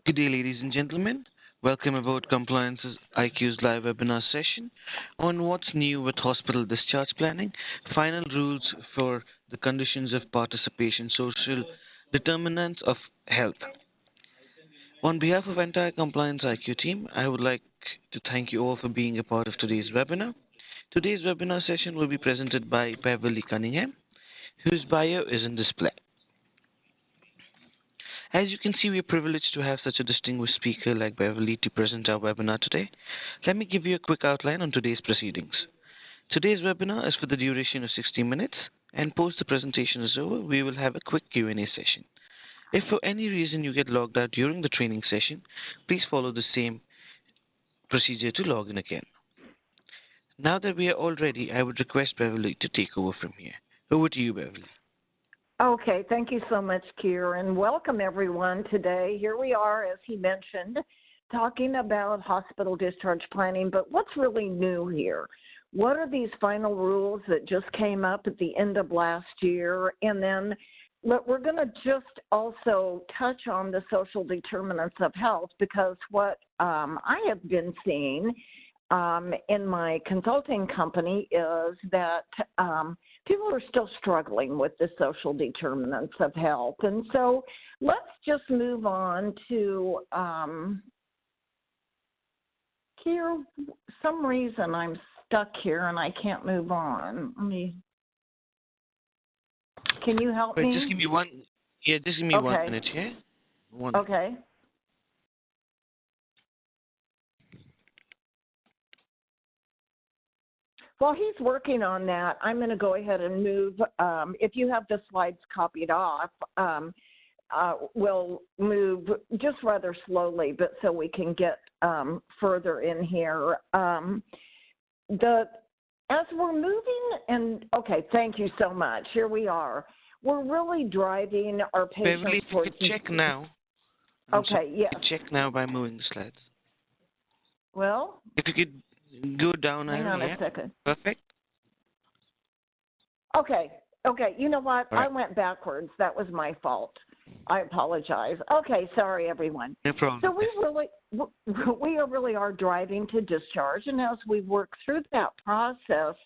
Good day, ladies and gentlemen. Welcome about Compliance's IQ's live webinar session on what's new with hospital discharge planning, final rules for the conditions of participation, social determinants of health. On behalf of entire Compliance IQ team, I would like to thank you all for being a part of today's webinar. Today's webinar session will be presented by Beverly Cunningham, whose bio is in display. As you can see, we are privileged to have such a distinguished speaker like Beverly to present our webinar today. Let me give you a quick outline on today's proceedings. Today's webinar is for the duration of 60 minutes, and post the presentation is over, we will have a quick Q&A session. If for any reason you get logged out during the training session, please follow the same procedure to log in again. Now that we are all ready, I would request Beverly to take over from here. Over to you, Beverly. Okay, thank you so much, Kier, and welcome everyone today. Here we are, as he mentioned, talking about hospital discharge planning, but what's really new here? What are these final rules that just came up at the end of last year? And then we're going to just also touch on the social determinants of health, because what I have been seeing in my consulting company is that people are still struggling with the social determinants of health. And so let's just move on to, here, some reason I'm stuck here and I can't move on. Can you help me? Just give me one, just give me 1 minute here. Okay. While he's working on that, I'm going to go ahead and move. If you have the slides copied off, we'll move just rather slowly, but so we can get further in here. As we're moving, and okay, thank you so much. Here we are. We're really driving our patients Beverly, if you could check now. Yes. Check now by moving the slides. Well, if you could go down. Hang on a second. Perfect. Okay. You know what? Right. I went backwards. That was my fault. I apologize. Okay. Sorry, everyone. No problem. So we really are driving to discharge, and as we work through that process,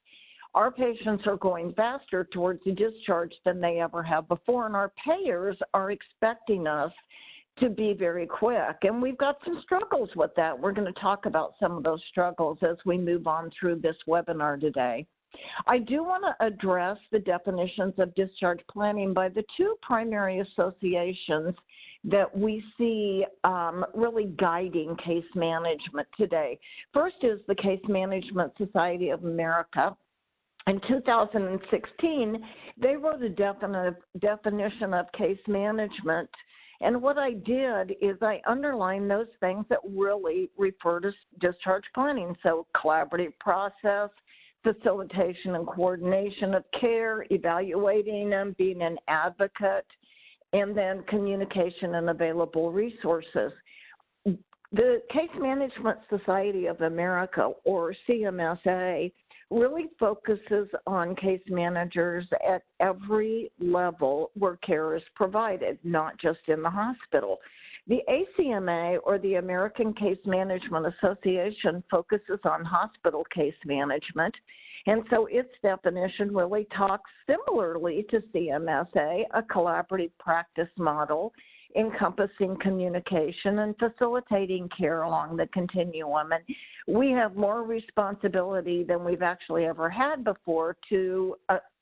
our patients are going faster towards the discharge than they ever have before, and our payers are expecting us to be very quick. And we've got some struggles with that. We're going to talk about some of those struggles as we move on through this webinar today. I do want to address the definitions of discharge planning by the two primary associations that we see really guiding case management today. First is the Case Management Society of America. In 2016, they wrote a definition of case management. And what I did is I underlined those things that really refer to discharge planning. So collaborative process, facilitation and coordination of care, evaluating them, being an advocate, and then communication and available resources. The Case Management Society of America, or CMSA, really focuses on case managers at every level where care is provided, not just in the hospital. The ACMA, or the American Case Management Association, focuses on hospital case management, and so its definition really talks similarly to CMSA, a collaborative practice model encompassing communication and facilitating care along the continuum. And we have more responsibility than we've actually ever had before to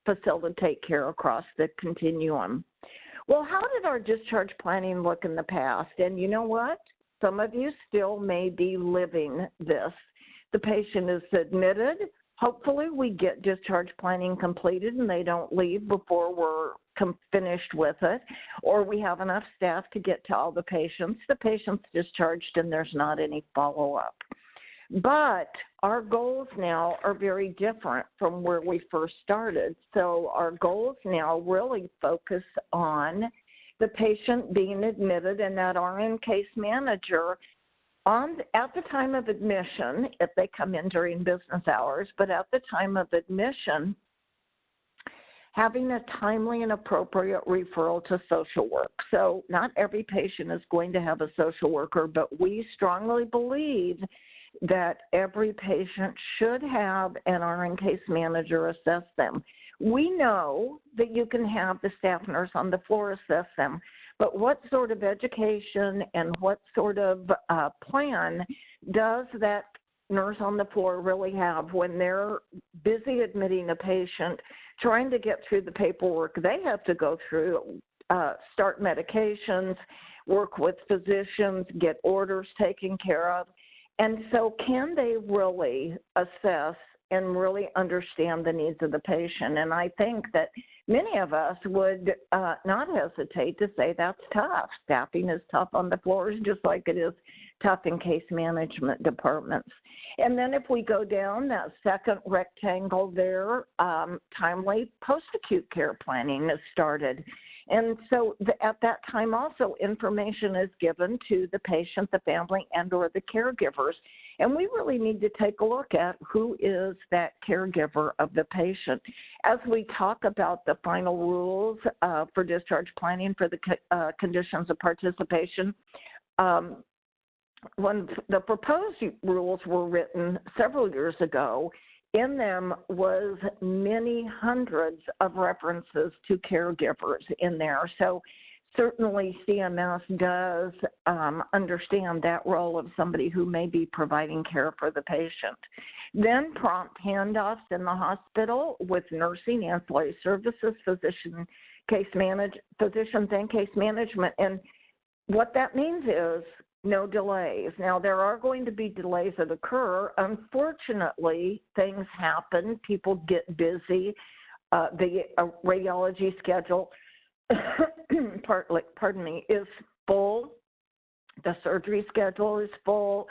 facilitate care across the continuum. Well, how did our discharge planning look in the past? And you know what? Some of you still may be living this. The patient is admitted. Hopefully we get discharge planning completed and they don't leave before we're finished with it, or we have enough staff to get to all the patients. The patient's discharged and there's not any follow-up. But our goals now are very different from where we first started. So our goals now really focus on the patient being admitted and that RN case manager at the time of admission, if they come in during business hours, but at the time of admission, having a timely and appropriate referral to social work. So not every patient is going to have a social worker, but we strongly believe that every patient should have an RN case manager assess them. We know that you can have the staff nurse on the floor assess them, but what sort of education and what sort of plan does that nurse on the floor really have when they're busy admitting a patient, trying to get through the paperwork they have to go through, start medications, work with physicians, get orders taken care of? And so can they really assess and really understand the needs of the patient? And I think that many of us would not hesitate to say that's tough. Staffing is tough on the floors just like it is tough in case management departments. And then if we go down that second rectangle there, timely post-acute care planning is started. And so at that time also information is given to the patient, the family, and or the caregivers. And we really need to take a look at who is that caregiver of the patient. As we talk about the final rules for discharge planning for the conditions of participation, when the proposed rules were written several years ago, in them was many hundreds of references to caregivers in there. So certainly CMS does understand that role of somebody who may be providing care for the patient. Then prompt handoffs in the hospital with nursing, ancillary services, physicians and case management. And what that means is no delays. Now, there are going to be delays that occur. Unfortunately, things happen. People get busy. The radiology schedule, pardon me, is full. The surgery schedule is full.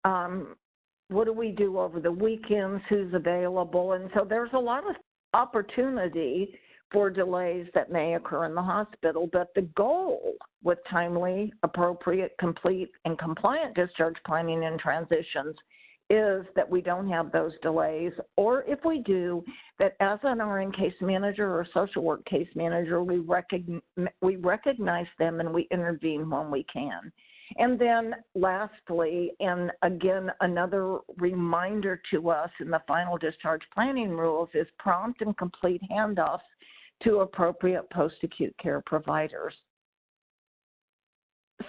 What do we do over the weekends? Who's available? And so there's a lot of opportunity for delays that may occur in the hospital, but the goal with timely, appropriate, complete, and compliant discharge planning and transitions is that we don't have those delays, or if we do, that as an RN case manager or social work case manager, we recognize them and we intervene when we can. And then lastly, and again, another reminder to us in the final discharge planning rules is prompt and complete handoffs to appropriate post-acute care providers.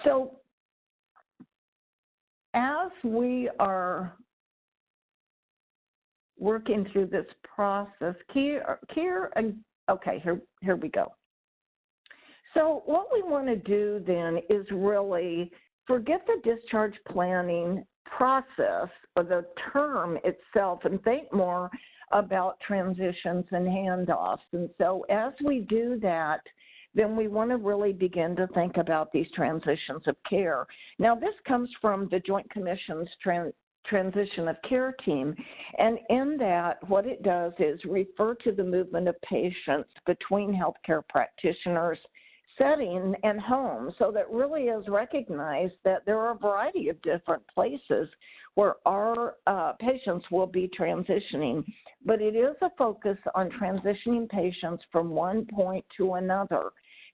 So as we are working through this process, here we go. So what we want to do then is really forget the discharge planning process or the term itself and think more about transitions and handoffs. And so as we do that, then we want to really begin to think about these transitions of care. Now, this comes from the Joint Commission's transition of care team, and in that, what it does is refer to the movement of patients between healthcare practitioners, setting, and home, so that really is recognized that there are a variety of different places where our patients will be transitioning, but it is a focus on transitioning patients from one point to another.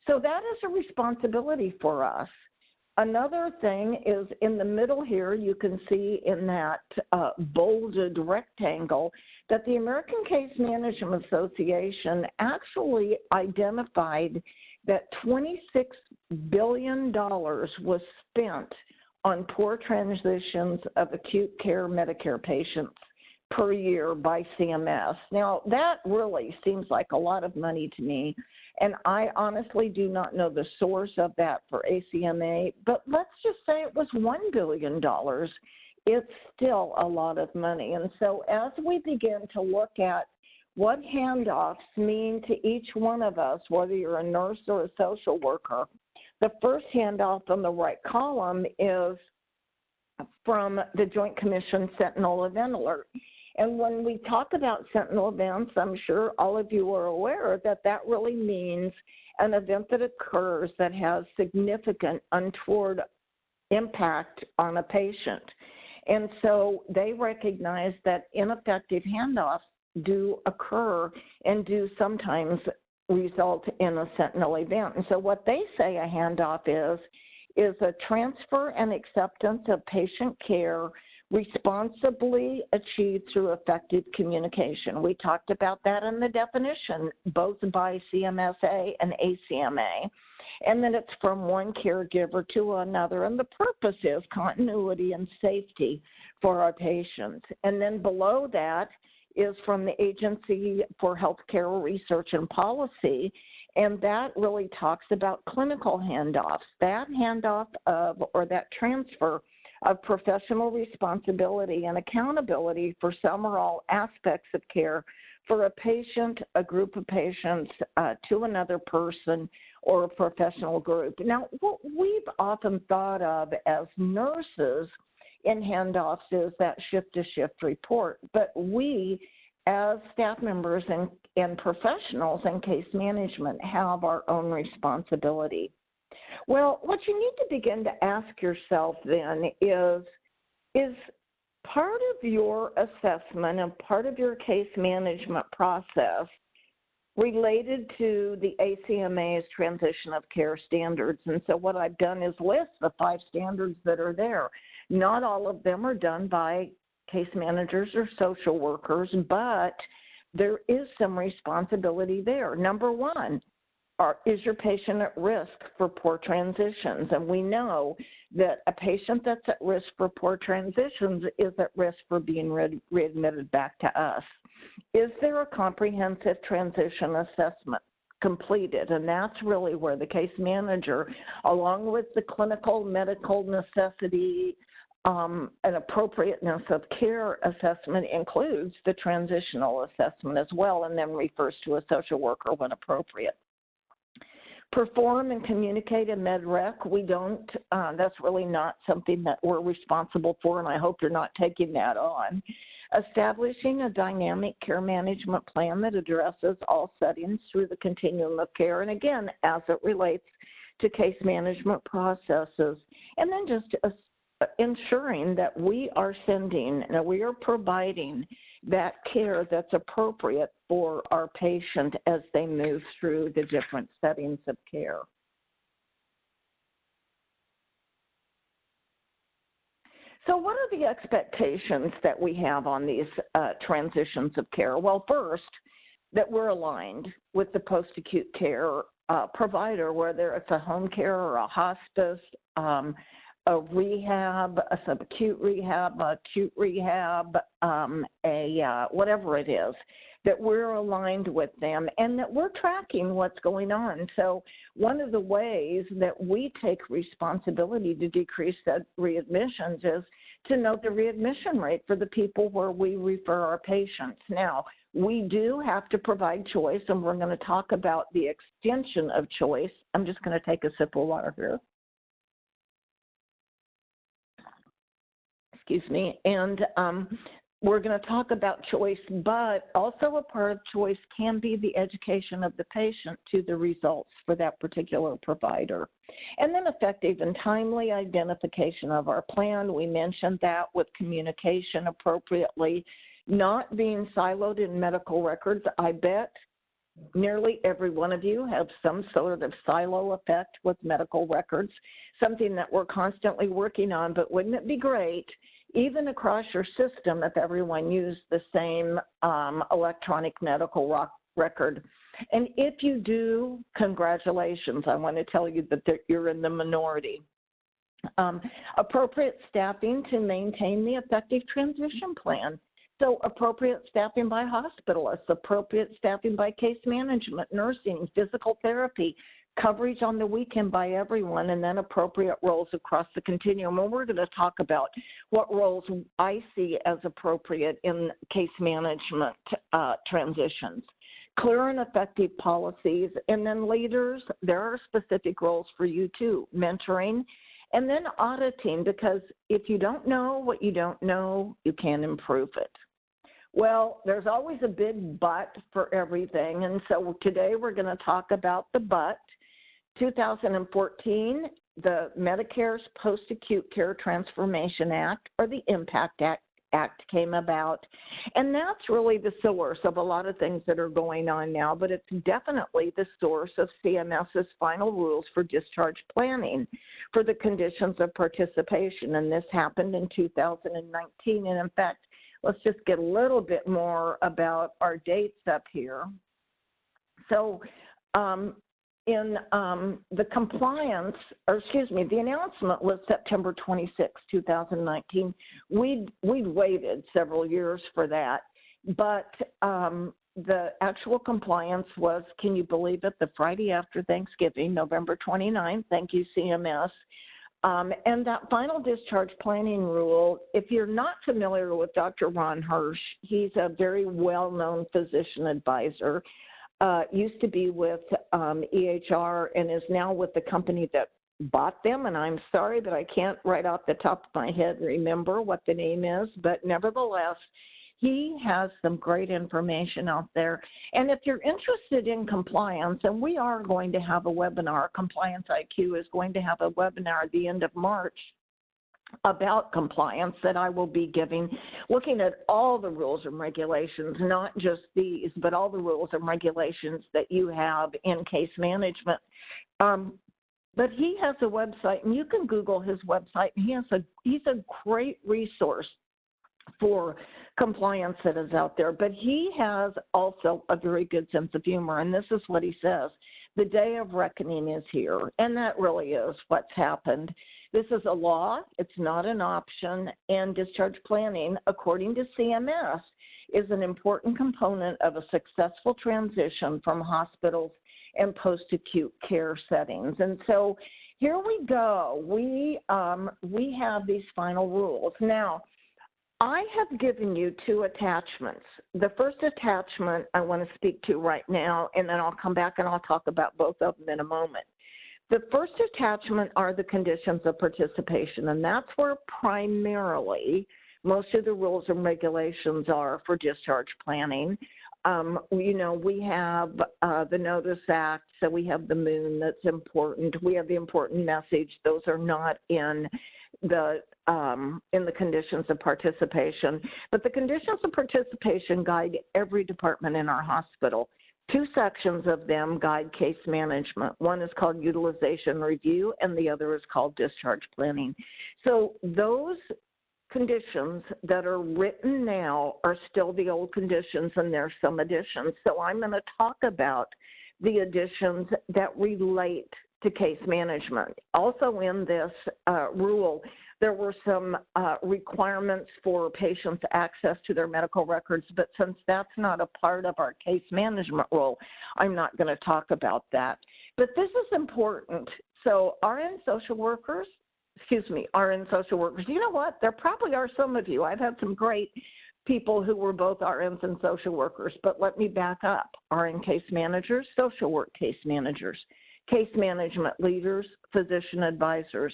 So that is a responsibility for us. Another thing is in the middle here, you can see in that bolded rectangle that the American Case Management Association actually identified that $26 billion was spent on poor transitions of acute care Medicare patients per year by CMS. Now, that really seems like a lot of money to me, and I honestly do not know the source of that for ACMA, but let's just say it was $1 billion. It's still a lot of money. And so as we begin to look at what handoffs mean to each one of us, whether you're a nurse or a social worker, the first handoff on the right column is from the Joint Commission Sentinel Event Alert. And when we talk about sentinel events, I'm sure all of you are aware that that really means an event that occurs that has significant untoward impact on a patient. And so they recognize that ineffective handoffs do occur and do sometimes result in a sentinel event. And so what they say a handoff is a transfer and acceptance of patient care responsibly achieved through effective communication. We talked about that in the definition, both by CMSA and ACMA. And then it's from one caregiver to another. And the purpose is continuity and safety for our patients. And then below that is from the Agency for Healthcare Research and Policy, and that really talks about clinical handoffs. That handoff of, or that transfer of professional responsibility and accountability for some or all aspects of care for a patient, a group of patients, to another person or a professional group. Now, what we've often thought of as nurses in handoffs is that shift-to-shift report, but we, as staff members and professionals in case management, have our own responsibility. Well, what you need to begin to ask yourself then is part of your assessment and part of your case management process related to the ACMA's transition of care standards. And so what I've done is list the 5 standards that are there. Not all of them are done by case managers or social workers, but there is some responsibility there. Number 1, is your patient at risk for poor transitions? And we know that a patient that's at risk for poor transitions is at risk for being readmitted back to us. Is there a comprehensive transition assessment completed? And that's really where the case manager, along with the clinical medical necessity and appropriateness of care assessment, includes the transitional assessment as well, and then refers to a social worker when appropriate. Perform and communicate a med rec. We don't, that's really not something that we're responsible for, and I hope you're not taking that on. Establishing a dynamic care management plan that addresses all settings through the continuum of care, and again, as it relates to case management processes. And then just ensuring that we are sending, that we are providing that care that's appropriate for our patient as they move through the different settings of care. So what are the expectations that we have on these transitions of care? Well, first, that we're aligned with the post-acute care provider, whether it's a home care or a hospice, a rehab, a subacute rehab, acute rehab, whatever it is, that we're aligned with them and that we're tracking what's going on. So one of the ways that we take responsibility to decrease that readmissions is to note the readmission rate for the people where we refer our patients. Now, we do have to provide choice, and we're going to talk about the extension of choice. I'm just going to take a sip of water here. Excuse me, and we're going to talk about choice, but also a part of choice can be the education of the patient to the results for that particular provider. And then effective and timely identification of our plan. We mentioned that with communication appropriately, not being siloed in medical records. I bet nearly every one of you have some sort of silo effect with medical records, something that we're constantly working on, but wouldn't it be great even across your system if everyone used the same electronic medical record? And if you do, congratulations. I want to tell you that you're in the minority. Appropriate staffing to maintain the effective transition plan. So appropriate staffing by hospitalists, appropriate staffing by case management, nursing, physical therapy, coverage on the weekend by everyone, and then appropriate roles across the continuum. And we're going to talk about what roles I see as appropriate in case management transitions. Clear and effective policies, and then leaders, there are specific roles for you too, mentoring, and then auditing, because if you don't know what you don't know, you can't improve it. Well, there's always a big but for everything, and so today we're going to talk about the but. 2014, the Medicare's Post-Acute Care Transformation Act, or the IMPACT Act, Act came about. And that's really the source of a lot of things that are going on now, but it's definitely the source of CMS's final rules for discharge planning for the conditions of participation. And this happened in 2019. And in fact, let's just get a little bit more about our dates up here. So the compliance, the announcement was September 26, 2019. We'd waited several years for that, but the actual compliance was, can you believe it, the Friday after Thanksgiving, November 29th. Thank you, CMS. And that final discharge planning rule, if you're not familiar with Dr. Ron Hirsch, he's a very well-known physician advisor, used to be with EHR and is now with the company that bought them. And I'm sorry, but I can't right off the top of my head remember what the name is, but nevertheless, he has some great information out there. And if you're interested in compliance, and we are going to have a webinar, Compliance IQ is going to have a webinar at the end of March about compliance that I will be giving, looking at all the rules and regulations, not just these, but all the rules and regulations that you have in case management. But he has a website, and you can Google his website, and he's a great resource for compliance that is out there. But he has also a very good sense of humor, and this is what he says: the day of reckoning is here, and that really is what's happened. This is a law, it's not an option, and discharge planning, according to CMS, is an important component of a successful transition from hospitals and post-acute care settings. And so here we go. We have these final rules. Now, I have given you two attachments. The first attachment I want to speak to right now, and then I'll come back and I'll talk about both of them in a moment. The first attachment are the conditions of participation, and that's where primarily most of the rules and regulations are for discharge planning. We have the Notice Act, so we have the moon that's important. We have the important message. Those are not in the conditions of participation. But the conditions of participation guide every department in our hospital. Two sections of them guide case management. One is called utilization review, and the other is called discharge planning. So those conditions that are written now are still the old conditions, and there's some additions. So I'm going to talk about the additions that relate to case management. Also in this rule, there were some requirements for patients' access to their medical records, but since that's not a part of our case management role, I'm not going to talk about that. But this is important. So RN social workers, you know what? There probably are some of you. I've had some great people who were both RNs and social workers, but let me back up. RN case managers, social work case managers, case management leaders, physician advisors.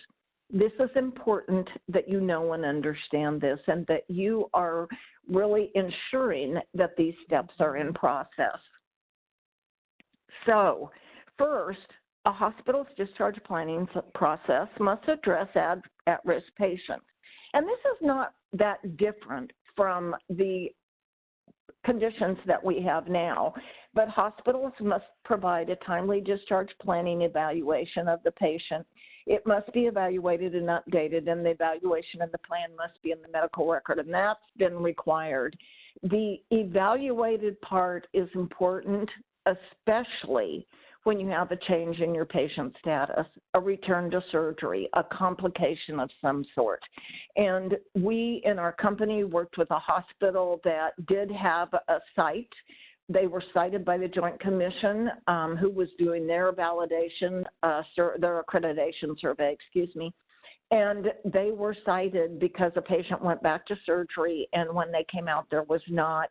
This is important that you know and understand this, and that you are really ensuring that these steps are in process. So first, a hospital's discharge planning process must address at-risk patients. And this is not that different from the conditions that we have now, but hospitals must provide a timely discharge planning evaluation of the patient. It must be evaluated and updated, and the evaluation and the plan must be in the medical record, and that's been required. The evaluated part is important, especially when you have a change in your patient status, a return to surgery, a complication of some sort. And we in our company worked with a hospital that did have a site. They were cited by the Joint Commission, who was doing their validation, their accreditation survey, and they were cited because a patient went back to surgery, and when they came out, there was not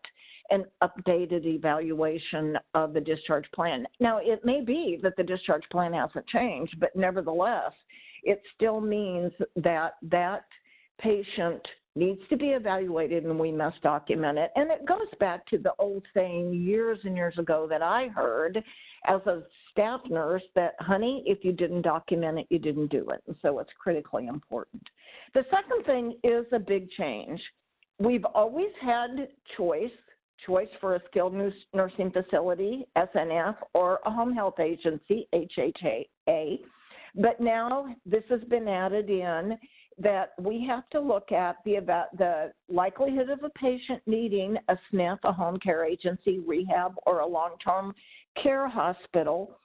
an updated evaluation of the discharge plan. Now, it may be that the discharge plan hasn't changed, but nevertheless, it still means that that patient needs to be evaluated, and we must document it. And it goes back to the old saying years and years ago that I heard as a staff nurse that, honey, if you didn't document it, you didn't do it. And so it's critically important. The second thing is a big change. We've always had choice for a skilled nursing facility, SNF, or a home health agency, HHA. But now this has been added in that we have to look at the likelihood of a patient needing a SNF, a home care agency, rehab, or a long-term care hospital.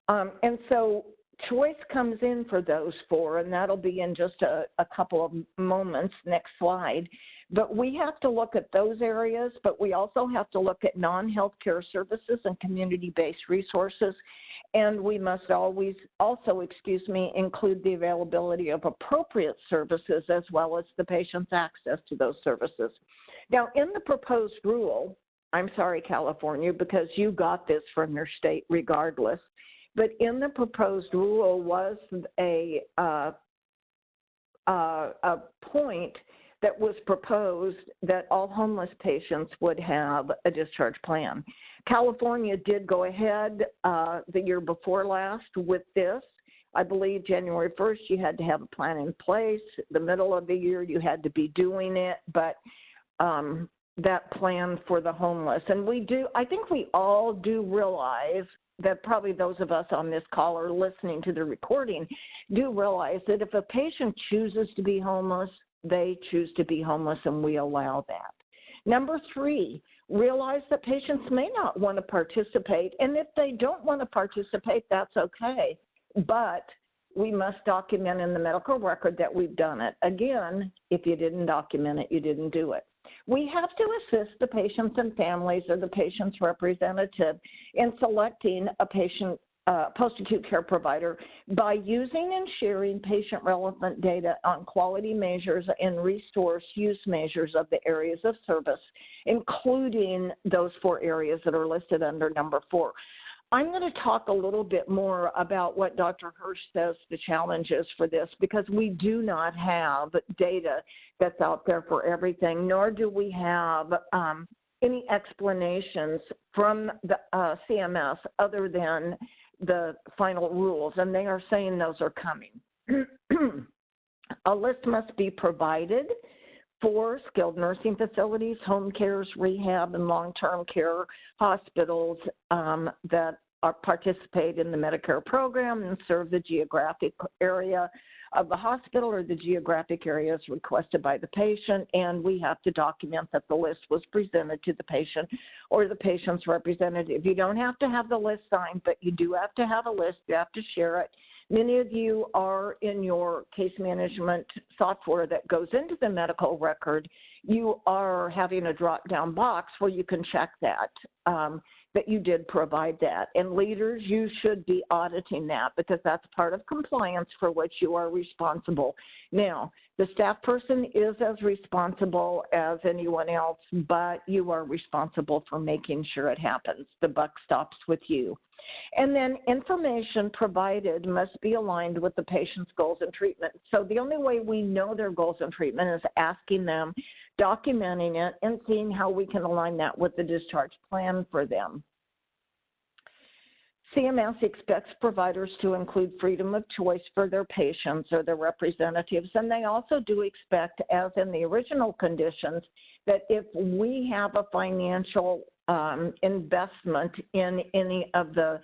And so choice comes in for those four, and that'll be in just a couple of moments. Next slide. But we have to look at those areas, but we also have to look at non-healthcare services and community-based resources. And we must always also, include the availability of appropriate services as well as the patient's access to those services. Now, in the proposed rule, I'm sorry, California, because you got this from your state regardless, but in the proposed rule was a point that was proposed that all homeless patients would have a discharge plan. California did go ahead the year before last with this. I believe January 1st you had to have a plan in place. The middle of the year you had to be doing it, but that plan for the homeless. And I think we all do realize that probably those of us on this call or listening to the recording do realize that if a patient chooses to be homeless, they choose to be homeless, and we allow that. Number 3, realize that patients may not want to participate, and if they don't want to participate, that's okay, but we must document in the medical record that we've done it. Again, if you didn't document it, you didn't do it. We have to assist the patients and families or the patient's representative in selecting a patient post-acute care provider by using and sharing patient-relevant data on quality measures and resource use measures of the areas of service, including those 4 areas that are listed under number 4. I'm going to talk a little bit more about what Dr. Hirsch says the challenges for this, because we do not have data that's out there for everything, nor do we have any explanations from the CMS other than the final rules, and they are saying those are coming. A list must be provided for skilled nursing facilities, home cares, rehab, and long-term care hospitals that participate in the Medicare program and serve the geographic area of the hospital or the geographic areas requested by the patient, and we have to document that the list was presented to the patient or the patient's representative. You don't have to have the list signed, but you do have to have a list. You have to share it. Many of you are in your case management software that goes into the medical record. You are having a drop-down box where you can check that you did provide that. And leaders, you should be auditing that because that's part of compliance for which you are responsible. Now, the staff person is as responsible as anyone else, but you are responsible for making sure it happens. The buck stops with you. And then information provided must be aligned with the patient's goals and treatment. So the only way we know their goals and treatment is asking them, documenting it, and seeing how we can align that with the discharge plan for them. CMS expects providers to include freedom of choice for their patients or their representatives, and they also do expect, as in the original conditions, that if we have a financial investment in any of the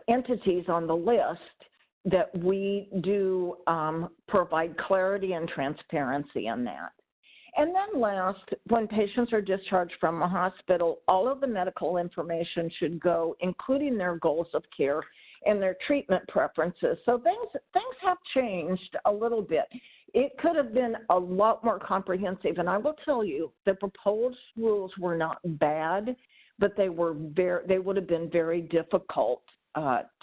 entities on the list, that we do provide clarity and transparency in that. And then last, when patients are discharged from a hospital, all of the medical information should go, including their goals of care and their treatment preferences. So things have changed a little bit. It could have been a lot more comprehensive, and I will tell you, the proposed rules were not bad, but they would have been very difficult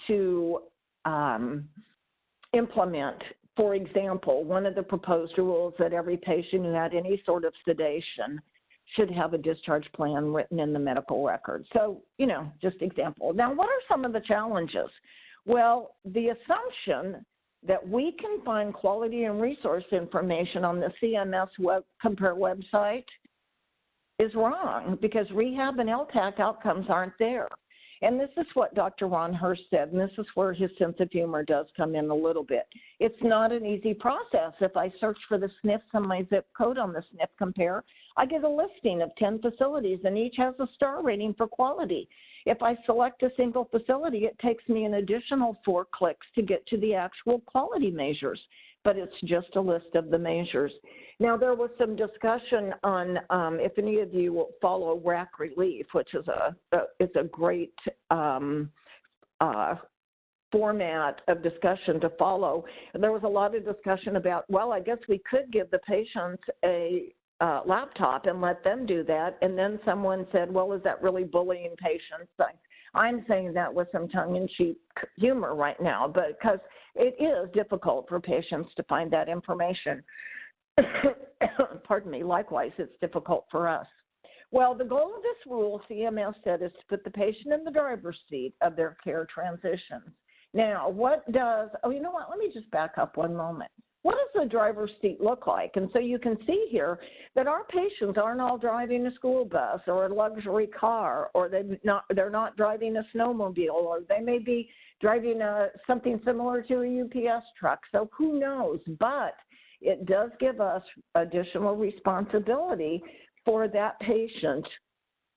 to implement. For example, one of the proposed rules that every patient who had any sort of sedation should have a discharge plan written in the medical record. So, just example. Now, what are some of the challenges? Well, the assumption that we can find quality and resource information on the CMS Compare website is wrong because rehab and LTAC outcomes aren't there. And this is what Dr. Ron Hurst said, and this is where his sense of humor does come in a little bit. It's not an easy process. If I search for the SNFs on my zip code on the SNF Compare, I get a listing of 10 facilities, and each has a star rating for quality. If I select a single facility, it takes me an additional 4 clicks to get to the actual quality measures, but it's just a list of the measures. Now, there was some discussion on if any of you will follow Rack Relief, which is a great format of discussion to follow. And there was a lot of discussion about, well, I guess we could give the patients a laptop and let them do that. And then someone said, well, is that really bullying patients? I'm saying that with some tongue-in-cheek humor right now, because it is difficult for patients to find that information. Pardon me. Likewise, it's difficult for us. Well, the goal of this rule, CMS said, is to put the patient in the driver's seat of their care transitions. Now, you know what? Let me just back up one moment. What does the driver's seat look like? And so you can see here that our patients aren't all driving a school bus or a luxury car, or they're not driving a snowmobile, or they may be driving something similar to a UPS truck. So who knows? But it does give us additional responsibility for that patient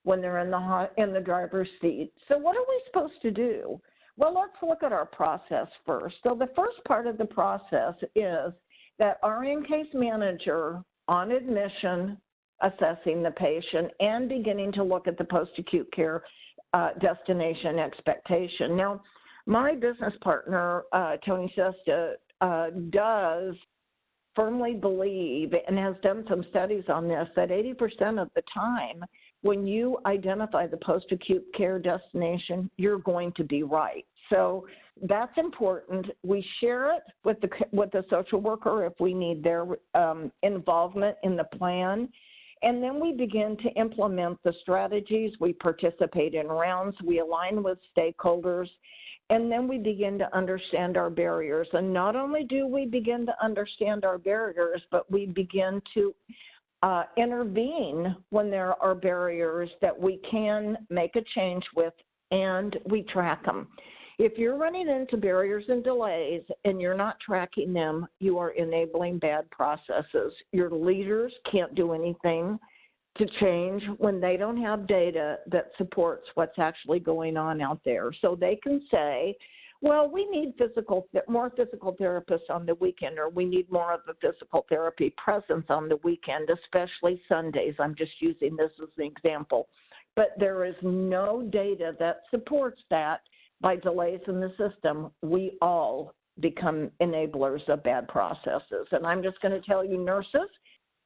when they're in the driver's seat. So what are we supposed to do? Well, let's look at our process first. So the first part of the process is that our in-case manager, on admission, assessing the patient and beginning to look at the post-acute care destination expectation. Now, my business partner, Tony Sesta, does firmly believe and has done some studies on this, that 80% of the time when you identify the post-acute care destination, you're going to be right. So that's important. We share it with the social worker if we need their involvement in the plan. And then we begin to implement the strategies. We participate in rounds. We align with stakeholders. And then we begin to understand our barriers. And not only do we begin to understand our barriers, but we begin to intervene when there are barriers that we can make a change with, and we track them. If you're running into barriers and delays and you're not tracking them, you are enabling bad processes. Your leaders can't do anything to change when they don't have data that supports what's actually going on out there. So they can say, well, we need more physical therapists on the weekend, or we need more of a physical therapy presence on the weekend, especially Sundays. I'm just using this as an example. But there is no data that supports that. By delays in the system, we all become enablers of bad processes. And I'm just going to tell you, nurses,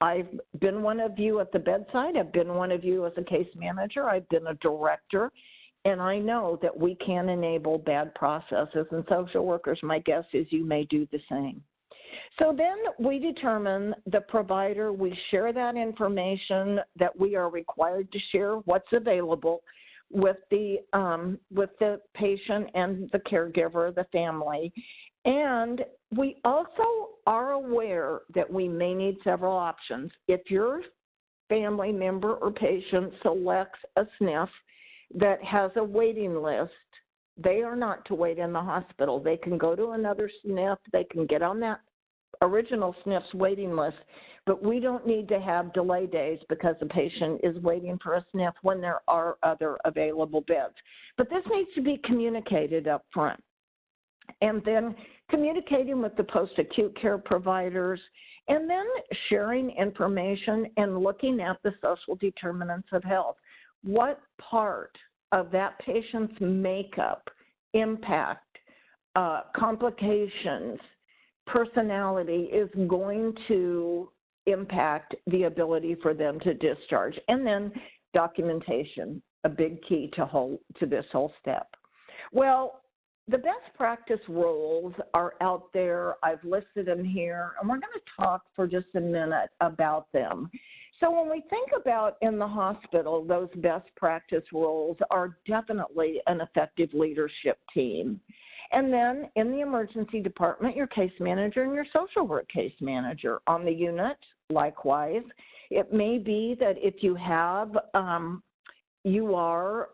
I've been one of you at the bedside. I've been one of you as a case manager. I've been a director. And I know that we can enable bad processes. And social workers, my guess is you may do the same. So then we determine the provider. We share that information that we are required to share, what's available, with the patient and the caregiver, the family. And we also are aware that we may need several options. If your family member or patient selects a SNF that has a waiting list, they are not to wait in the hospital. They can go to another SNF. They can get on that original SNF's waiting list, but we don't need to have delay days because the patient is waiting for a SNF when there are other available beds. But this needs to be communicated up front. And then communicating with the post-acute care providers, and then sharing information and looking at the social determinants of health. What part of that patient's makeup, impact, complications, personality is going to impact the ability for them to discharge? And then documentation, a big key to this whole step. Well, the best practice rules are out there. I've listed them here, and we're going to talk for just a minute about them. So when we think about in the hospital, those best practice rules are definitely an effective leadership team. And then in the emergency department, your case manager and your social work case manager. On the unit, likewise. It may be that if you have, you are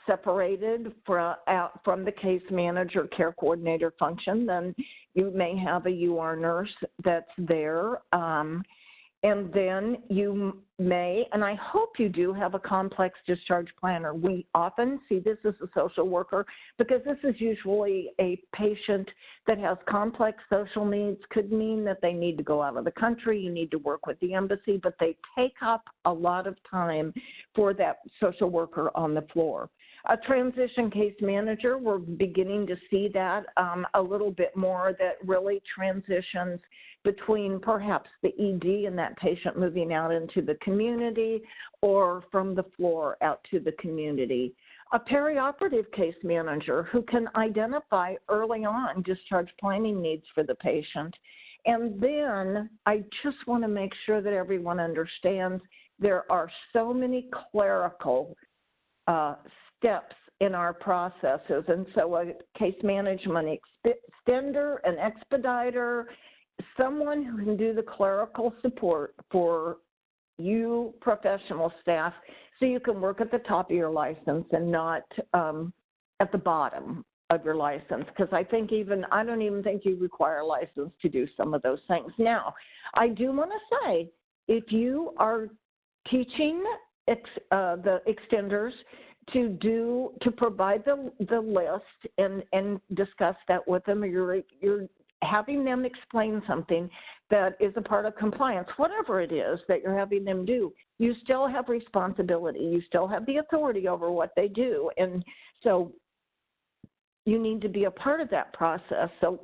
separated from the case manager care coordinator function, then you may have a UR nurse that's there. And then you may, and I hope you do, have a complex discharge planner. We often see this as a social worker because this is usually a patient that has complex social needs. Could mean that they need to go out of the country, you need to work with the embassy, but they take up a lot of time for that social worker on the floor. A transition case manager, we're beginning to see that a little bit more, that really transitions between perhaps the ED and that patient moving out into the community, or from the floor out to the community. A perioperative case manager who can identify early on discharge planning needs for the patient. And then I just want to make sure that everyone understands there are so many clerical steps in our processes. And so a case management extender, an expediter, someone who can do the clerical support for you professional staff, so you can work at the top of your license and not at the bottom of your license, because I don't even think you require a license to do some of those things. Now, I do want to say, if you are teaching the extenders to provide the list and discuss that with them, or you're having them explain something that is a part of compliance, whatever it is that you're having them do, you still have responsibility. You still have the authority over what they do. And so you need to be a part of that process. So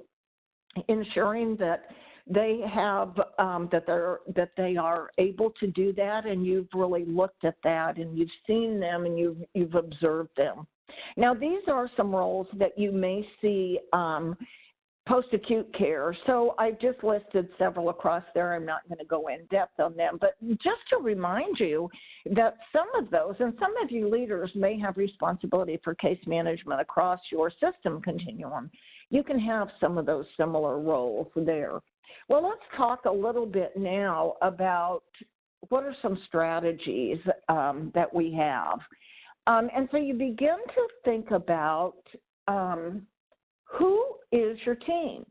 ensuring that they have, that they are able to do that, and you've really looked at that, and you've seen them, and you've observed them. Now, these are some roles that you may see post-acute care. So I just listed several across there. I'm not going to go in depth on them, but just to remind you that some of those, and some of you leaders may have responsibility for case management across your system continuum. You can have some of those similar roles there. Well, let's talk a little bit now about what are some strategies that we have. And so you begin to think about who is your team?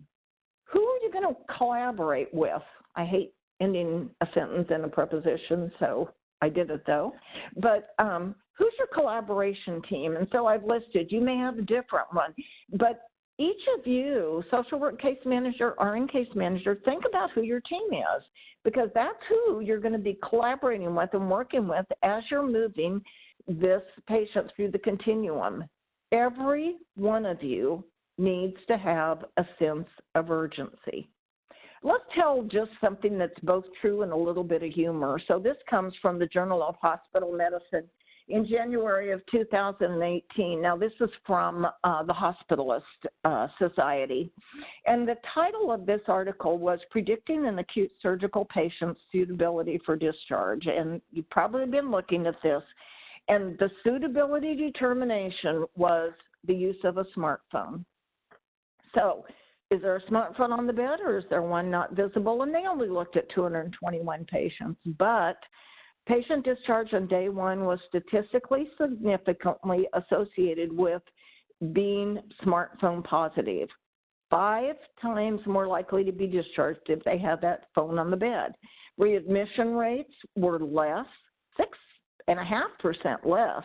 Who are you going to collaborate with? I hate ending a sentence in a preposition, so I did it though. But who's your collaboration team? And so I've listed, you may have a different one, but each of you, social work case manager, RN case manager, think about who your team is, because that's who you're going to be collaborating with and working with as you're moving this patient through the continuum. Every one of you needs to have a sense of urgency. Let's tell just something that's both true and a little bit of humor. So this comes from the Journal of Hospital Medicine in January of 2018. Now, this is from the Hospitalist Society. And the title of this article was Predicting an Acute Surgical Patient's Suitability for Discharge. And you've probably been looking at this. And the suitability determination was the use of a smartphone. So is there a smartphone on the bed, or is there one not visible? And they only looked at 221 patients, but patient discharge on day one was statistically significantly associated with being smartphone positive. 5 times more likely to be discharged if they had that phone on the bed. Readmission rates were less, 6.5% less.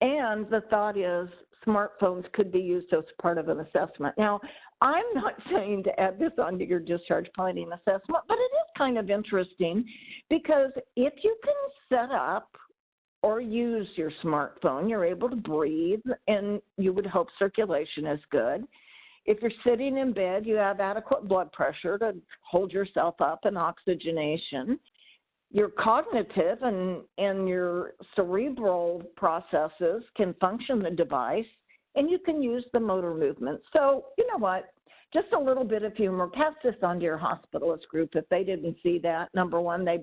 And the thought is smartphones could be used as part of an assessment. Now, I'm not saying to add this onto your discharge planning assessment, but it is kind of interesting, because if you can set up or use your smartphone, you're able to breathe, and you would hope circulation is good. If you're sitting in bed, you have adequate blood pressure to hold yourself up and oxygenation. Your cognitive and your cerebral processes can function the device, and you can use the motor movement. So, you know what? Just a little bit of humor. Pass this on to your hospitalist group if they didn't see that. Number one, they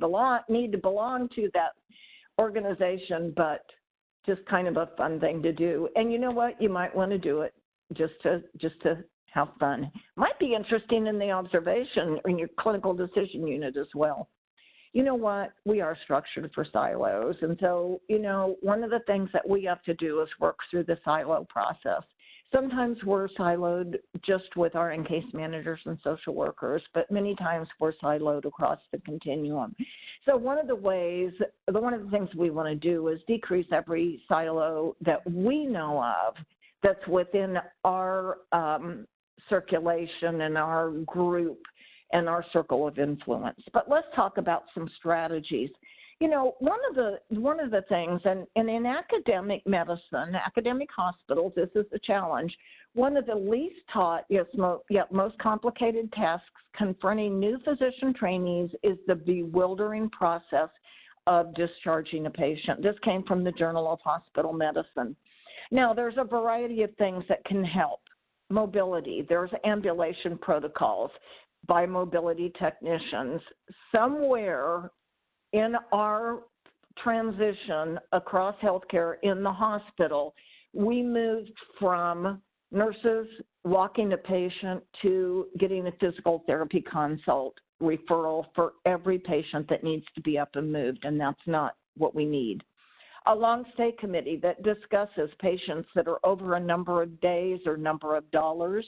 need to belong to that organization, but just kind of a fun thing to do. And you know what? You might want to do it just to have fun. Might be interesting in the observation in your clinical decision unit as well. you know what, we are structured for silos. And so, one of the things that we have to do is work through the silo process. Sometimes we're siloed just with our in-case managers and social workers, but many times we're siloed across the continuum. So one of the things we want to do is decrease every silo that we know of that's within our circulation and our group and our circle of influence. But let's talk about some strategies. One of the things, and in academic medicine, academic hospitals, this is the challenge. One of the least taught, yet most complicated tasks confronting new physician trainees is the bewildering process of discharging a patient. This came from the Journal of Hospital Medicine. Now, there's a variety of things that can help. Mobility, there's ambulation protocols by mobility technicians. Somewhere in our transition across healthcare in the hospital, we moved from nurses walking a patient to getting a physical therapy consult referral for every patient that needs to be up and moved, and that's not what we need. A long-stay committee that discusses patients that are over a number of days or number of dollars,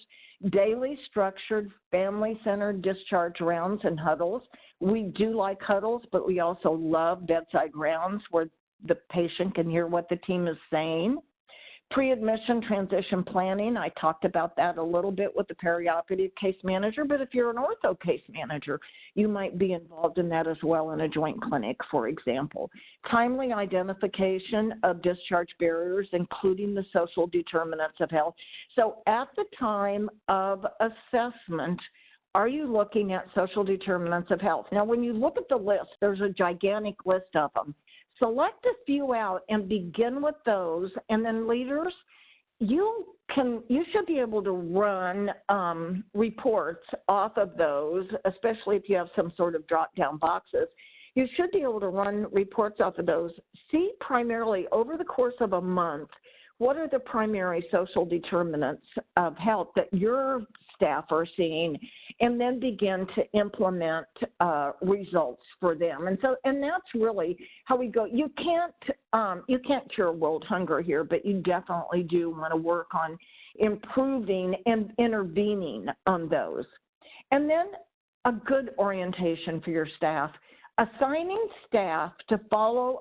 daily structured family-centered discharge rounds and huddles. We do like huddles, but we also love bedside rounds where the patient can hear what the team is saying. Pre-admission transition planning, I talked about that a little bit with the perioperative case manager, but if you're an ortho case manager, you might be involved in that as well in a joint clinic, for example. Timely identification of discharge barriers, including the social determinants of health. So at the time of assessment, are you looking at social determinants of health? Now, when you look at the list, there's a gigantic list of them. Select a few out and begin with those, and then leaders, you should be able to run reports off of those, especially if you have some sort of drop-down boxes. You should be able to run reports off of those. See primarily over the course of a month, what are the primary social determinants of health that your staff are seeing, and then begin to implement results for them. And that's really how we go. You can't cure world hunger here, but you definitely do want to work on improving and intervening on those. And then a good orientation for your staff. Assigning staff to follow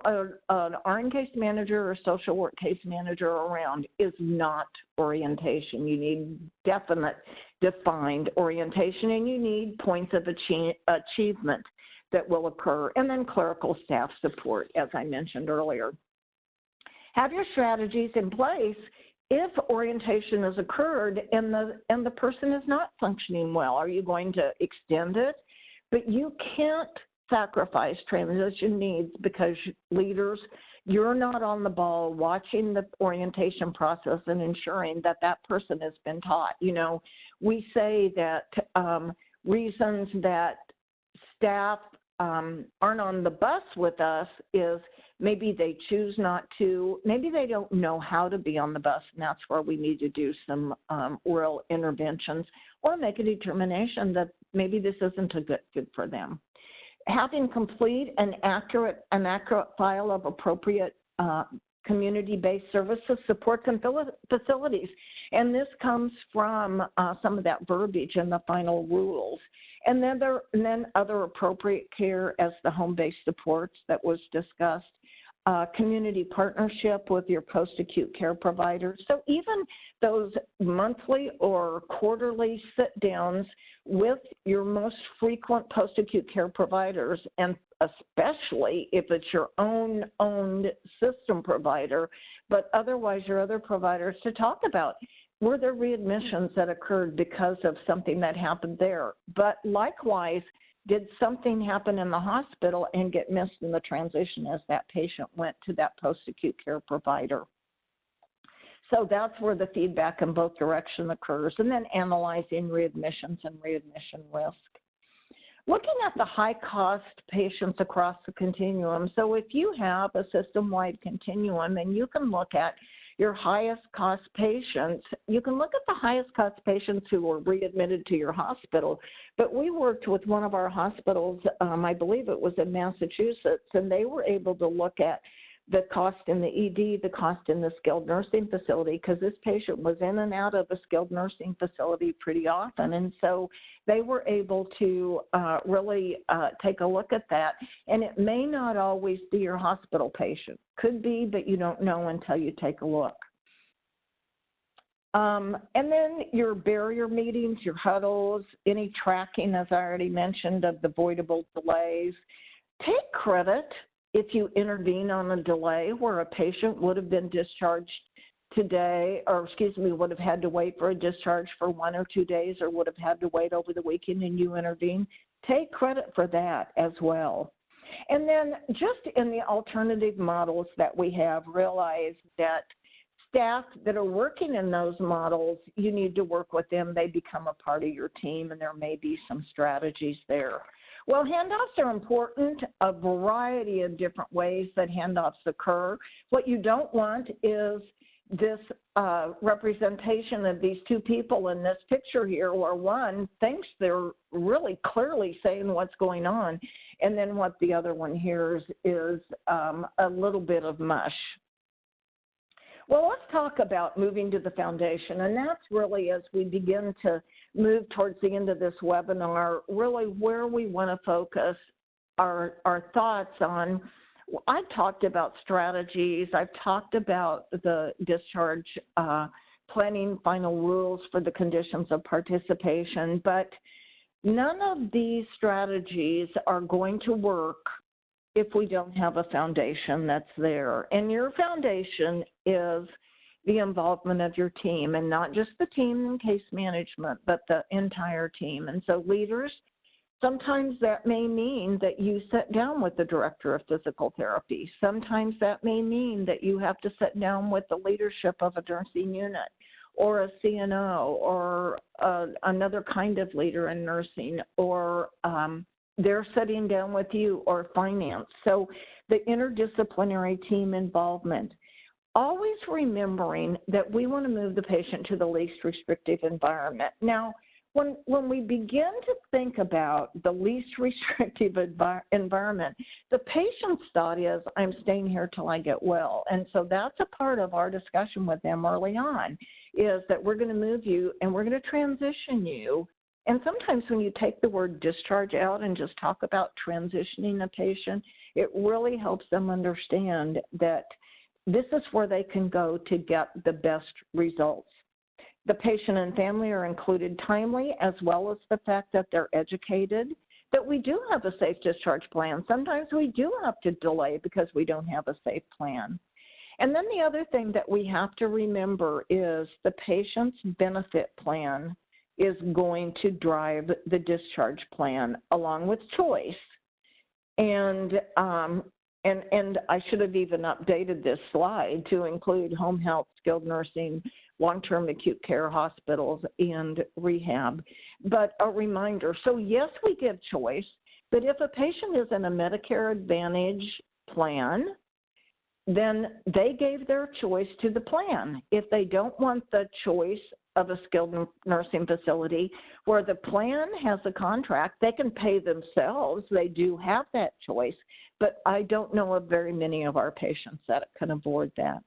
an RN case manager or social work case manager around is not orientation. You need definite, defined orientation, and you need points of achievement that will occur, and then clerical staff support, as I mentioned earlier. Have your strategies in place if orientation has occurred and the person is not functioning well. Are you going to extend it? But you can't sacrifice transition needs because leaders, you're not on the ball watching the orientation process and ensuring that that person has been taught. We say that reasons that staff aren't on the bus with us is maybe they choose not to, maybe they don't know how to be on the bus, and that's where we need to do some oral interventions or make a determination that maybe this isn't a good fit for them. Having complete and accurate file of appropriate community-based services, supports, and facilities. And this comes from some of that verbiage in the final rules. And then other appropriate care as the home-based supports that was discussed. Community partnership with your post-acute care providers. So even those monthly or quarterly sit-downs with your most frequent post-acute care providers, and especially if it's your own owned system provider, but otherwise your other providers, to talk about, were there readmissions that occurred because of something that happened there? But likewise, did something happen in the hospital and get missed in the transition as that patient went to that post-acute care provider? So that's where the feedback in both directions occurs, and then analyzing readmissions and readmission risk. Looking at the high-cost patients across the continuum, so if you have a system-wide continuum, and you can look at your highest cost patients, you can look at the highest cost patients who were readmitted to your hospital, but we worked with one of our hospitals, I believe it was in Massachusetts, and they were able to look at the cost in the ED, the cost in the skilled nursing facility, because this patient was in and out of the skilled nursing facility pretty often. And so they were able to really take a look at that. And it may not always be your hospital patient. Could be, but you don't know until you take a look. And then your barrier meetings, your huddles, any tracking, as I already mentioned, of the avoidable delays. Take credit if you intervene on a delay where a patient would have been discharged today, or would have had to wait for a discharge for 1 or 2 days, or would have had to wait over the weekend and you intervene. Take credit for that as well. And then just in the alternative models that we have, realize that staff that are working in those models, you need to work with them. They become a part of your team, and there may be some strategies there. Well, handoffs are important, a variety of different ways that handoffs occur. What you don't want is this representation of these two people in this picture here, where one thinks they're really clearly saying what's going on, and then what the other one hears is a little bit of mush. Well, let's talk about moving to the foundation, and that's really, as we begin to move towards the end of this webinar, really where we want to focus our thoughts on. I've talked about strategies. I've talked about the discharge planning final rules for the conditions of participation, but none of these strategies are going to work if we don't have a foundation that's there. And your foundation is the involvement of your team, and not just the team in case management, but the entire team. And so leaders, sometimes that may mean that you sit down with the director of physical therapy. Sometimes that may mean that you have to sit down with the leadership of a nursing unit or a CNO or another kind of leader in nursing, or they're sitting down with you, or finance. So the interdisciplinary team involvement. Always remembering that we want to move the patient to the least restrictive environment. Now, when we begin to think about the least restrictive environment, the patient's thought is, I'm staying here till I get well. And so that's a part of our discussion with them early on, is that we're going to move you and we're going to transition you. And sometimes when you take the word discharge out and just talk about transitioning a patient, it really helps them understand that this is where they can go to get the best results. The patient and family are included timely, as well as the fact that they're educated, that we do have a safe discharge plan. Sometimes we do have to delay because we don't have a safe plan. And then the other thing that we have to remember is the patient's benefit plan is going to drive the discharge plan along with choice. And I should have even updated this slide to include home health, skilled nursing, long-term acute care hospitals, and rehab. But a reminder, so yes, we give choice, but if a patient is in a Medicare Advantage plan, then they gave their choice to the plan. If they don't want the choice of a skilled nursing facility where the plan has a contract, they can pay themselves. They do have that choice, but I don't know of very many of our patients that can avoid that.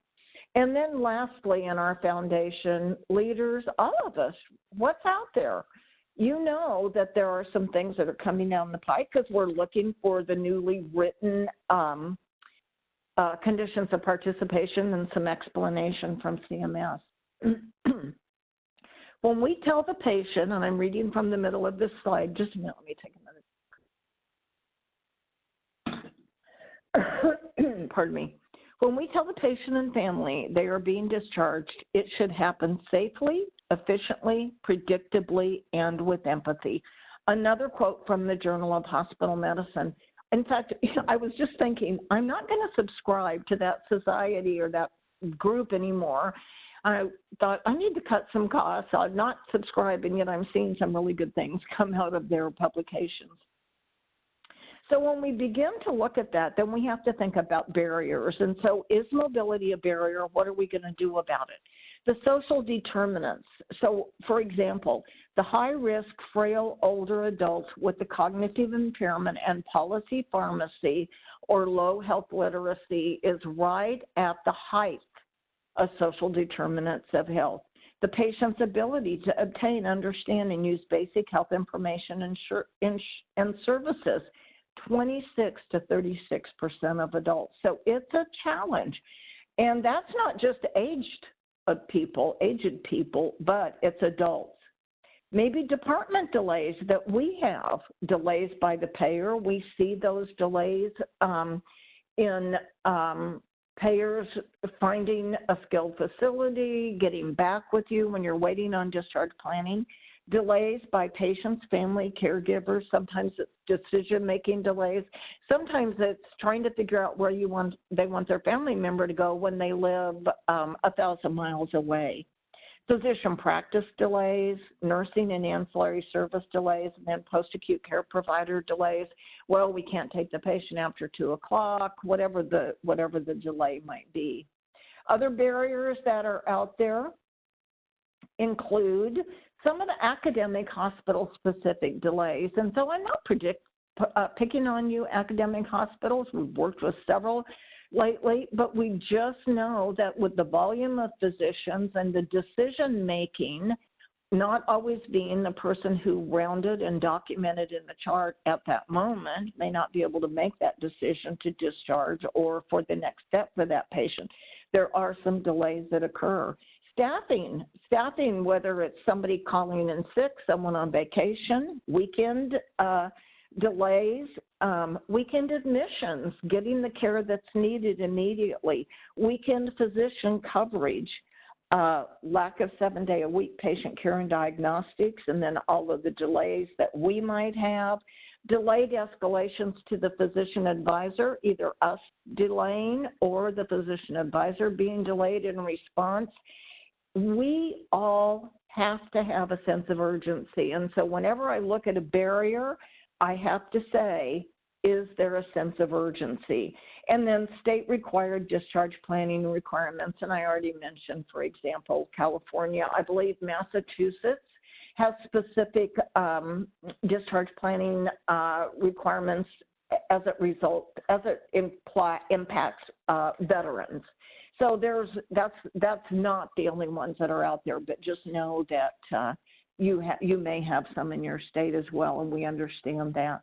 And then lastly, in our foundation, leaders, all of us, what's out there? You know that there are some things that are coming down the pike because we're looking for the newly written conditions of participation and some explanation from CMS. When we tell the patient, and I'm reading from the middle of this slide, just a minute, let me take a minute. Pardon me. When we tell the patient and family they are being discharged, it should happen safely, efficiently, predictably, and with empathy. Another quote from the Journal of Hospital Medicine. In fact, I was just thinking, I'm not going to subscribe to that society or that group anymore. I thought, I need to cut some costs. I'm not subscribing, yet I'm seeing some really good things come out of their publications. So when we begin to look at that, then we have to think about barriers. And so is mobility a barrier? What are we going to do about it? The social determinants. So, for example, the high-risk, frail, older adults with the cognitive impairment and policy pharmacy or low health literacy is right at the height of social determinants of health. The patient's ability to obtain, understand, and use basic health information and services, 26 to 36% of adults. So it's a challenge. And that's not just aged people, but it's adults. Maybe department delays that we have, delays by the payer. We see those delays in payers finding a skilled facility, getting back with you when you're waiting on discharge planning, delays by patients, family, caregivers. Sometimes it's decision-making delays. Sometimes it's trying to figure out where they want their family member to go when they live 1,000 miles away. Physician practice delays, nursing and ancillary service delays, and then post-acute care provider delays. Well, we can't take the patient after 2 o'clock, whatever the delay might be. Other barriers that are out there include some of the academic hospital-specific delays. And so I'm not picking on you, academic hospitals. We've worked with several lately, but we just know that with the volume of physicians and the decision-making not always being the person who rounded and documented in the chart at that moment, may not be able to make that decision to discharge or for the next step for that patient. There are some delays that occur. Staffing, whether it's somebody calling in sick, someone on vacation, weekend delays, weekend admissions, getting the care that's needed immediately, weekend physician coverage, lack of 7-day-a-week patient care and diagnostics, and then all of the delays that we might have, delayed escalations to the physician advisor, either us delaying or the physician advisor being delayed in response. We all have to have a sense of urgency. And so whenever I look at a barrier, I have to say, is there a sense of urgency? And then state-required discharge planning requirements. And I already mentioned, for example, California. I believe Massachusetts has specific discharge planning requirements as it impacts veterans. So that's not the only ones that are out there, but just know that you may have some in your state as well, and we understand that.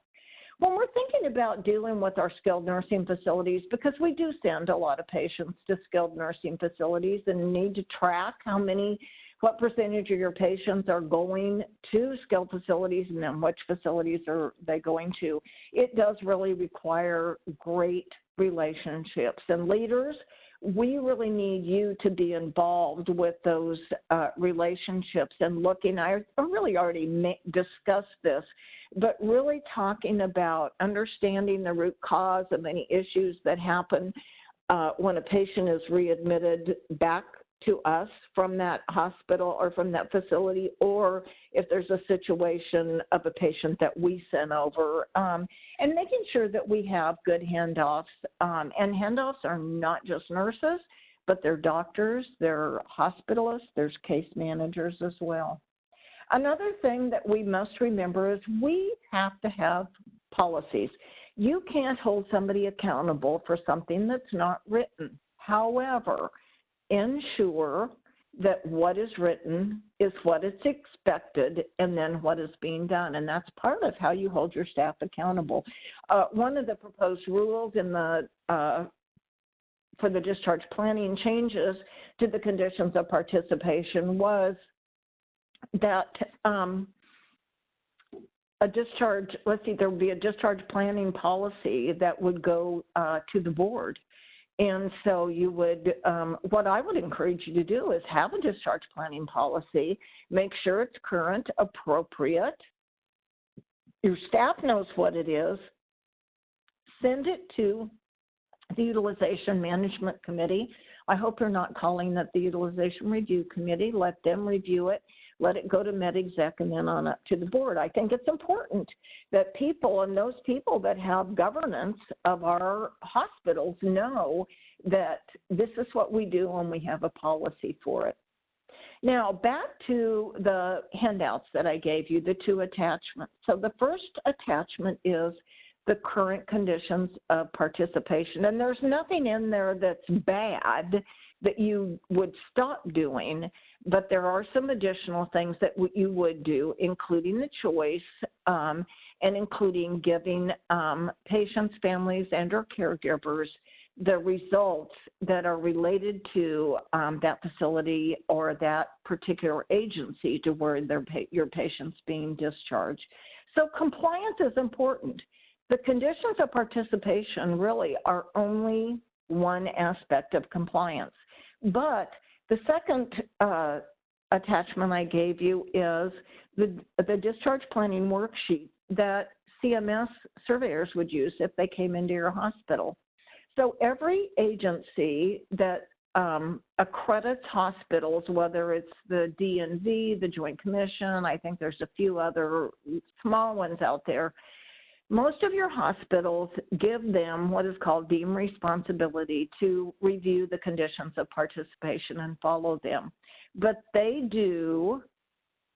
When we're thinking about dealing with our skilled nursing facilities, because we do send a lot of patients to skilled nursing facilities and need to track what percentage of your patients are going to skilled facilities and then which facilities are they going to, it does really require great relationships. And leaders, we really need you to be involved with those relationships and looking. I really already discussed this, but really talking about understanding the root cause of any issues that happen when a patient is readmitted back to us from that hospital or from that facility, or if there's a situation of a patient that we sent over, and making sure that we have good handoffs. And handoffs are not just nurses, but they're doctors, they're hospitalists, there's case managers as well. Another thing that we must remember is we have to have policies. You can't hold somebody accountable for something that's not written. However, ensure that what is written is what is expected and then what is being done. And that's part of how you hold your staff accountable. One of the proposed rules in for the discharge planning changes to the conditions of participation was that there would be a discharge planning policy that would go to the board. And so you would, what I would encourage you to do is have a discharge planning policy, make sure it's current, appropriate, your staff knows what it is, send it to the Utilization Management Committee. I hope you're not calling it the Utilization Review Committee. Let them review it. let it go to MedExec and then on up to the board. I think it's important that people and those people that have governance of our hospitals know that this is what we do and we have a policy for it. Now, back to the handouts that I gave you, the 2 attachments. So the first attachment is the current conditions of participation. And there's nothing in there that's bad that you would stop doing, but there are some additional things that you would do, including the choice and including giving patients, families, and or caregivers the results that are related to that facility or that particular agency to where your patient's being discharged. So compliance is important. The conditions of participation really are only one aspect of compliance. But the second attachment I gave you is the discharge planning worksheet that CMS surveyors would use if they came into your hospital. So every agency that accredits hospitals, whether it's the DNV, the Joint Commission, I think there's a few other small ones out there, most of your hospitals give them what is called deemed responsibility to review the conditions of participation and follow them. But they do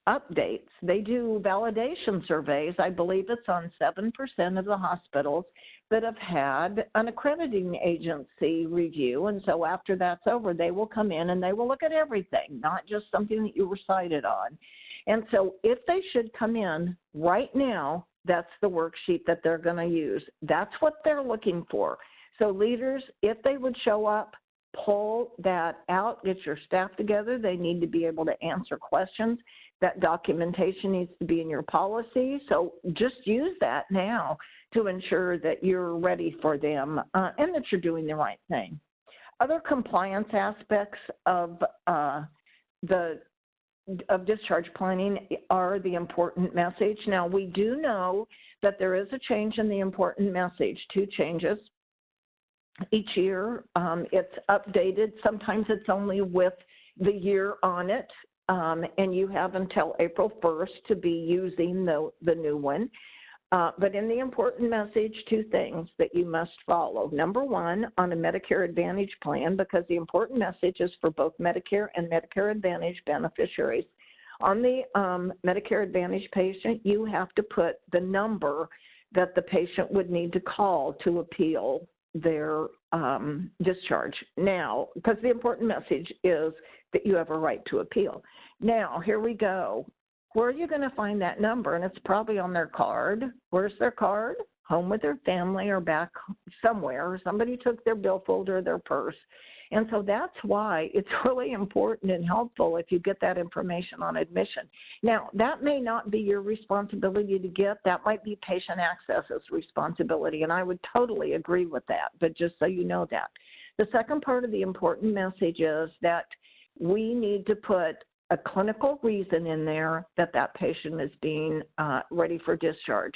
updates. They do validation surveys. I believe it's on 7% of the hospitals that have had an accrediting agency review. And so after that's over, they will come in and they will look at everything, not just something that you were cited on. And so if they should come in right now, that's the worksheet that they're going to use. That's what they're looking for. So leaders, if they would show up, pull that out, get your staff together. They need to be able to answer questions. That documentation needs to be in your policy. So just use that now to ensure that you're ready for them and that you're doing the right thing. Other compliance aspects of discharge planning are the important message. Now, we do know that there is a change in the important message, 2 changes each year. It's updated. Sometimes it's only with the year on it, and you have until April 1st to be using the new one. But in the important message, 2 things that you must follow. Number 1, on a Medicare Advantage plan, because the important message is for both Medicare and Medicare Advantage beneficiaries. On the Medicare Advantage patient, you have to put the number that the patient would need to call to appeal their discharge. Now, because the important message is that you have a right to appeal. Now, here we go. Where are you going to find that number? And it's probably on their card. Where's their card? Home with their family or back somewhere. Somebody took their billfold or their purse. And so that's why it's really important and helpful if you get that information on admission. Now, that may not be your responsibility to get. That might be patient access's responsibility, and I would totally agree with that, but just so you know that. The second part of the important message is that we need to put a clinical reason in there that that patient is being ready for discharge.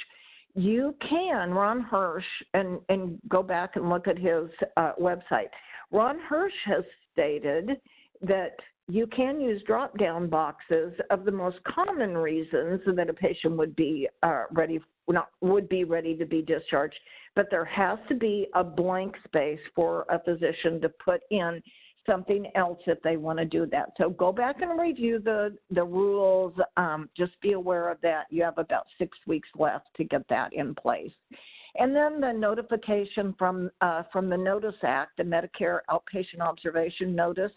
You can, Ron Hirsch, and go back and look at his website. Ron Hirsch has stated that you can use drop-down boxes of the most common reasons that a patient would be ready to be discharged, but there has to be a blank space for a physician to put in something else if they want to do that. So go back and review the rules. Just be aware of that. You have about 6 weeks left to get that in place. And then the notification from the Notice Act, the Medicare Outpatient Observation Notice.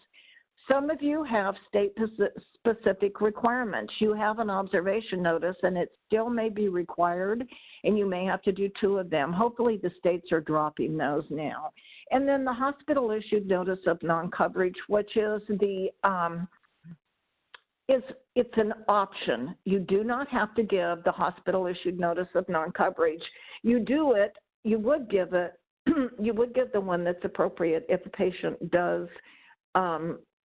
Some of you have state-specific requirements. You have an observation notice, and it still may be required, and you may have to do 2 of them. Hopefully the states are dropping those now. And then the hospital-issued notice of non-coverage, which is it's an option. You do not have to give the hospital-issued notice of non-coverage. You would give the one that's appropriate if the patient does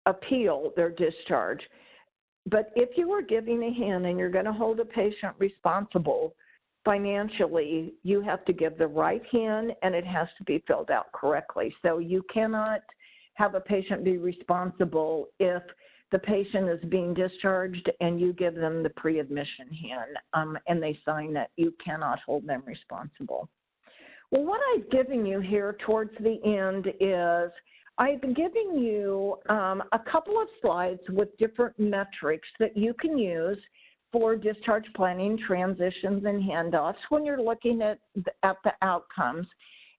appeal their discharge. But if you are giving a HIN and you're going to hold a patient responsible financially, you have to give the right HIN and it has to be filled out correctly. So you cannot have a patient be responsible if the patient is being discharged and you give them the pre-admission hand, and they sign that you cannot hold them responsible. Well, what I've given you here towards the end is I've given you a couple of slides with different metrics that you can use for discharge planning, transitions, and handoffs when you're looking at the outcomes.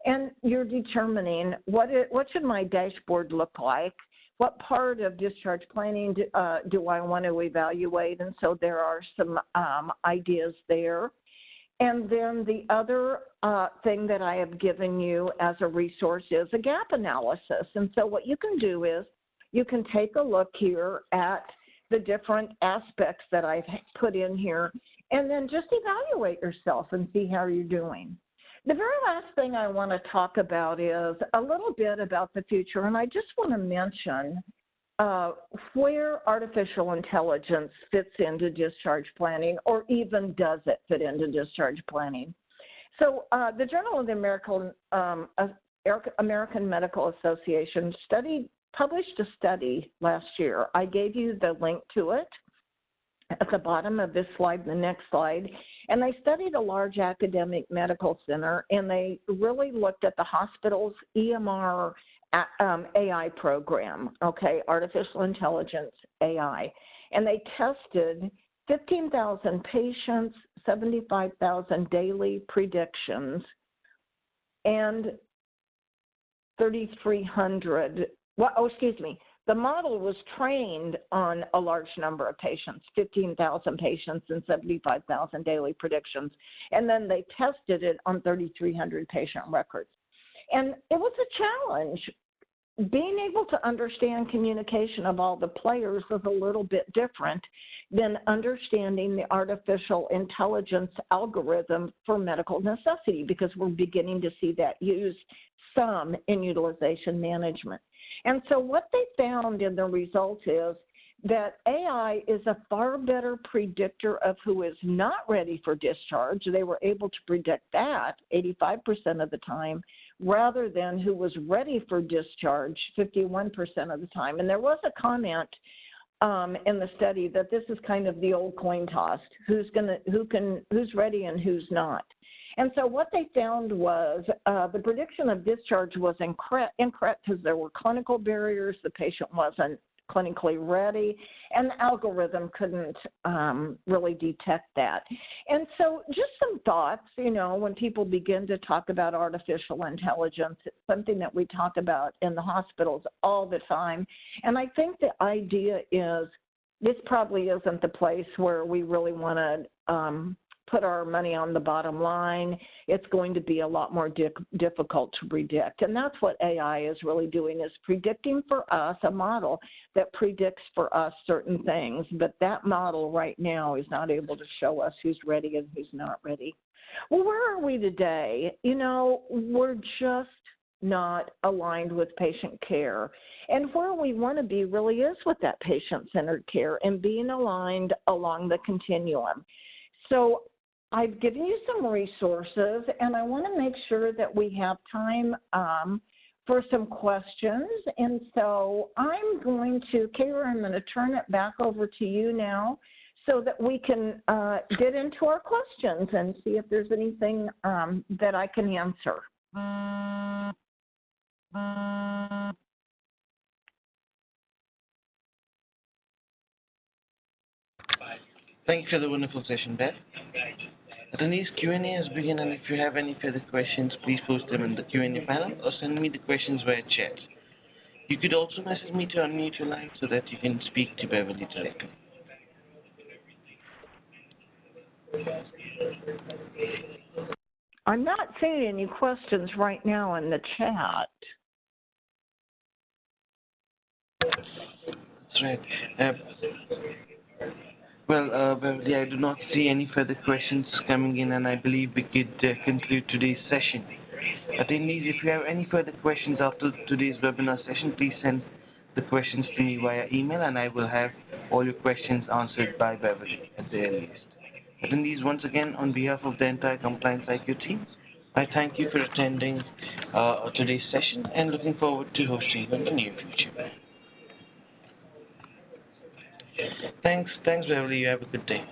And you're determining what should my dashboard look like? What part of discharge planning do I want to evaluate? And so there are some ideas there. And then the other thing that I have given you as a resource is a gap analysis. And so what you can do is you can take a look here at the different aspects that I've put in here and then just evaluate yourself and see how you're doing. The very last thing I want to talk about is a little bit about the future, and I just want to mention where artificial intelligence fits into discharge planning, or even does it fit into discharge planning. So the Journal of the American Medical Association published a study last year. I gave you the link to it at the bottom of this slide and the next slide. And they studied a large academic medical center, and they really looked at the hospital's EMR AI program, okay, artificial intelligence AI. And they tested 15,000 patients, 75,000 daily predictions, and 3,300, the model was trained on a large number of patients, 15,000 patients and 75,000 daily predictions. And then they tested it on 3,300 patient records. And it was a challenge. Being able to understand communication of all the players is a little bit different than understanding the artificial intelligence algorithm for medical necessity, because we're beginning to see that used some in utilization management. And so what they found in the results is that AI is a far better predictor of who is not ready for discharge. They were able to predict that 85% of the time, rather than who was ready for discharge 51% of the time. And there was a comment in the study that this is kind of the old coin toss, who's ready and who's not. And so what they found was the prediction of discharge was incorrect because there were clinical barriers, the patient wasn't clinically ready, and the algorithm couldn't really detect that. And so just some thoughts, when people begin to talk about artificial intelligence, it's something that we talk about in the hospitals all the time. And I think the idea is this probably isn't the place where we really want to put our money on the bottom line. It's going to be a lot more difficult to predict. And that's what AI is really doing, is predicting for us a model that predicts for us certain things. But that model right now is not able to show us who's ready and who's not ready. Well, where are we today? We're just not aligned with patient care. And where we want to be really is with that patient-centered care and being aligned along the continuum. So I've given you some resources, and I want to make sure that we have time for some questions. And so I'm going to, Kara, I'm going to turn it back over to you now so that we can get into our questions and see if there's anything that I can answer. Thank you for the wonderful session, Beth. Attendees, Q&A has begun, and if you have any further questions, please post them in the Q&A panel or send me the questions via chat. You could also message me to unmute your line so that you can speak to Beverly directly. I'm not seeing any questions right now in the chat. That's right. Beverly, I do not see any further questions coming in, and I believe we could conclude today's session. Attendees, if you have any further questions after today's webinar session, please send the questions to me via email, and I will have all your questions answered by Beverly at the earliest. Attendees, once again, on behalf of the entire Compliance IQ team, I thank you for attending today's session and looking forward to hosting you in the near future. Thanks, Beverly. You have a good day.